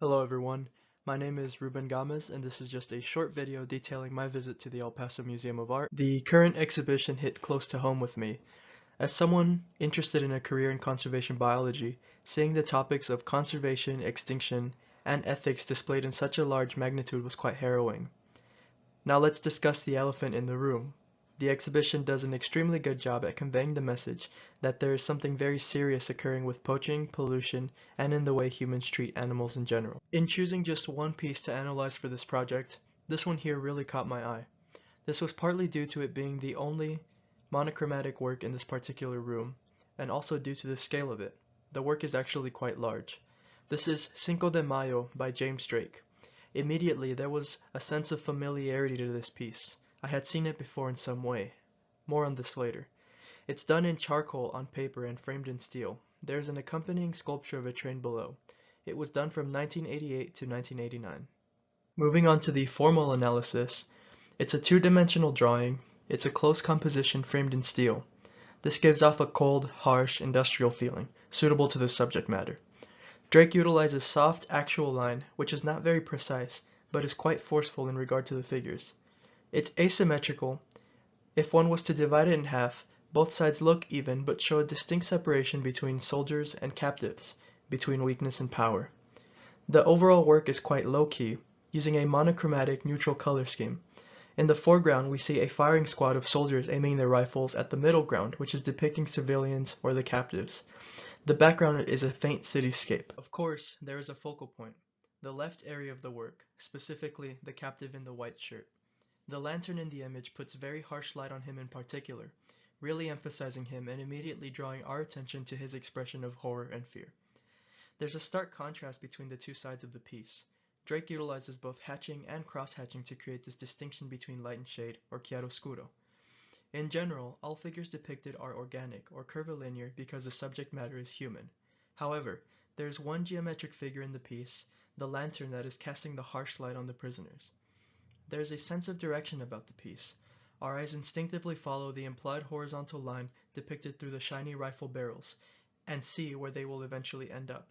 Hello everyone, my name is Ruben Gamez and this is just a short video detailing my visit to the Paso Museum of Art. The current exhibition hit close to home with me. As someone interested in a career in conservation biology, seeing the topics of conservation, extinction, and ethics displayed in such a large magnitude was quite harrowing. Now let's discuss the elephant in the room. The exhibition does an extremely good job at conveying the message that there is something very serious occurring with poaching, pollution, and in the way humans treat animals in general. In choosing just one piece to analyze for this project, this one here really caught my eye. This was partly due to it being the only monochromatic work in this particular room, and also due to the scale of it. The work is actually quite large. This is Cinco de Mayo by James Drake. Immediately there was a sense of familiarity to this piece. I had seen it before in some way. More on this later. It's done in charcoal on paper and framed in steel. There's an accompanying sculpture of a train below. It was done from 1988 to 1989. Moving on to the formal analysis, it's a two-dimensional drawing. It's a close composition framed in steel. This gives off a cold, harsh, industrial feeling, suitable to the subject matter. Drake utilizes soft, actual line, which is not very precise, but is quite forceful in regard to the figures. It's asymmetrical. If one was to divide it in half, both sides look even but show a distinct separation between soldiers and captives, between weakness and power. The overall work is quite low-key, using a monochromatic neutral color scheme. In the foreground we see a firing squad of soldiers aiming their rifles at the middle ground, which is depicting civilians or the captives. The background is a faint cityscape. Of course, there is a focal point, the left area of the work, specifically the captive in the white shirt. The lantern in the image puts very harsh light on him in particular, really emphasizing him and immediately drawing our attention to his expression of horror and fear. There's a stark contrast between the two sides of the piece. Drake utilizes both hatching and cross-hatching to create this distinction between light and shade, or chiaroscuro. In general, all figures depicted are organic or curvilinear because the subject matter is human. However, there is one geometric figure in the piece, the lantern, that is casting the harsh light on the prisoners. There is a sense of direction about the piece. Our eyes instinctively follow the implied horizontal line depicted through the shiny rifle barrels, and see where they will eventually end up.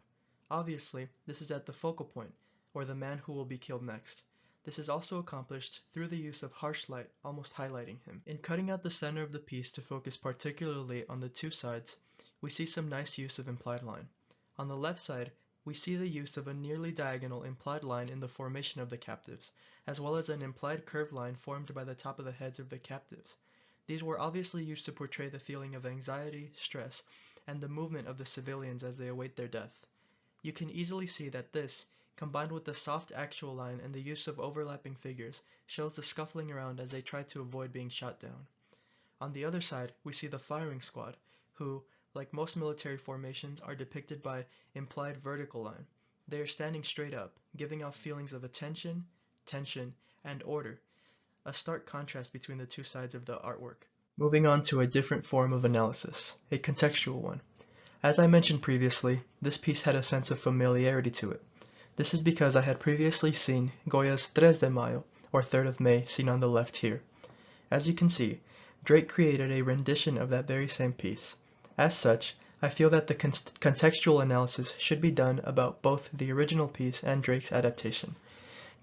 Obviously, this is at the focal point, or the man who will be killed next. This is also accomplished through the use of harsh light, almost highlighting him. In cutting out the center of the piece to focus particularly on the two sides, we see some nice use of implied line. On the left side, we see the use of a nearly diagonal implied line in the formation of the captives, as well as an implied curved line formed by the top of the heads of the captives. These were obviously used to portray the feeling of anxiety, stress, and the movement of the civilians as they await their death. You can easily see that this, combined with the soft actual line and the use of overlapping figures, shows the scuffling around as they try to avoid being shot down. On the other side, we see the firing squad, who, like most military formations, are depicted by implied vertical line. They are standing straight up, giving off feelings of attention, tension, and order, a stark contrast between the two sides of the artwork. Moving on to a different form of analysis, a contextual one. As I mentioned previously, this piece had a sense of familiarity to it. This is because I had previously seen Goya's 3 de Mayo, or 3rd of May, seen on the left here. As you can see, Drake created a rendition of that very same piece. As such, I feel that the contextual analysis should be done about both the original piece and Drake's adaptation.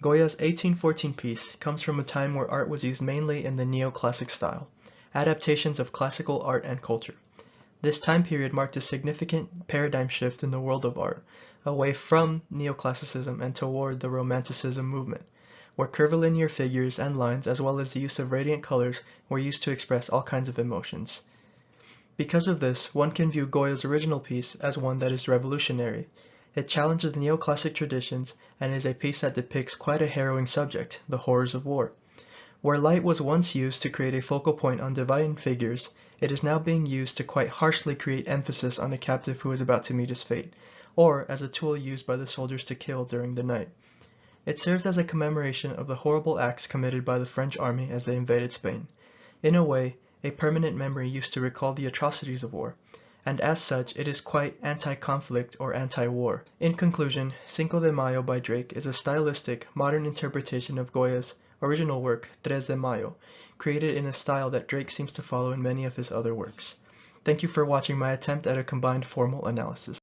Goya's 1814 piece comes from a time where art was used mainly in the neoclassic style, adaptations of classical art and culture. This time period marked a significant paradigm shift in the world of art, away from neoclassicism and toward the Romanticism movement, where curvilinear figures and lines as well as the use of radiant colors were used to express all kinds of emotions. Because of this, one can view Goya's original piece as one that is revolutionary. It challenges the neoclassic traditions and is a piece that depicts quite a harrowing subject, the horrors of war. Where light was once used to create a focal point on divine figures, it is now being used to quite harshly create emphasis on a captive who is about to meet his fate, or as a tool used by the soldiers to kill during the night. It serves as a commemoration of the horrible acts committed by the French army as they invaded Spain. In a way, a permanent memory used to recall the atrocities of war, and as such it is quite anti-conflict or anti-war. In conclusion, Cinco de Mayo by Drake is a stylistic, modern interpretation of Goya's original work, 3 de Mayo, created in a style that Drake seems to follow in many of his other works. Thank you for watching my attempt at a combined formal analysis.